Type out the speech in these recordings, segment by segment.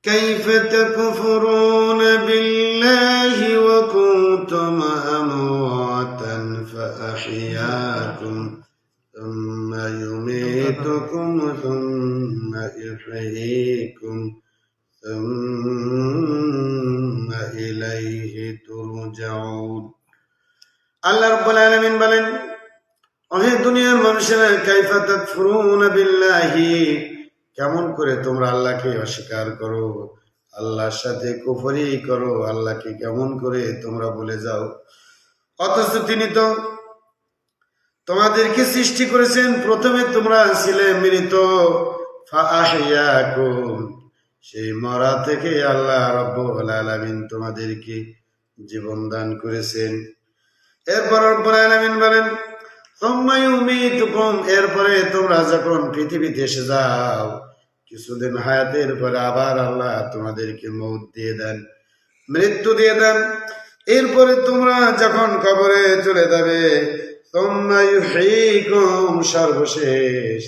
كيف تكفرون بالله وكنتم أمواتا فأحياكم ثم يميتكم ثم يحييكم ثم إليه ترجعون আল্লাহ রাব্বুল আলামিন বলেন, ওহে দুনিয়ার মানুষেরা, কাইফা তাকফুরুনা বিল্লাহি, কেমন করে তোমরা আল্লাহকে অস্বীকার করো, আল্লাহর সাথে কুফরি করো, আল্লাহকে কেমন করে তোমরা ভুলে যাও, অথচ তিনি তো তোমাদেরকে সৃষ্টি করেছেন। প্রথমে তোমরা ছিলে মৃত, ফাআহইয়াকুম, সেই মরা থেকে আল্লাহ রাব্বুল আলামিন তোমাদেরকে জীবন দান করেছেন। এরপর রব্বুল আলামিন বলেন, সুম্মা ইউমীতুকুম, এরপরে তোমরা যখন পৃথিবীতে এসে যাও, কিছুদিন হায়াতের পরে আবার আল্লাহ তোমাদেরকে মউত দিয়ে দেন, মৃত্যু দিয়ে দেন। এরপরে তোমরা যখন কবরে চলে যাবে, সুম্মা ইউহয়ীকুম, সর্বশেষ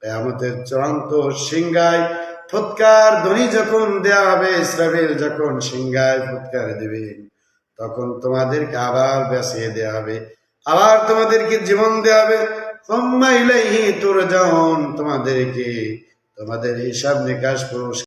কিয়ামতের চূড়ান্ত সিংহায় ফুৎকার ধ্বনি যখন দেয়া হবে, ইসরাফিল যখন সিংহায় ফুৎকার দিবেন, তখন তোমাদেরকে আবার বাঁচিয়ে দেওয়া হবে, আবার তোমাদেরকে জীবন দেওয়া হবে। সুম্মা ইলাইহি তুরজাউন, তোমাদেরকে তোমাদের হিসাব নিকাশ পুরস্কার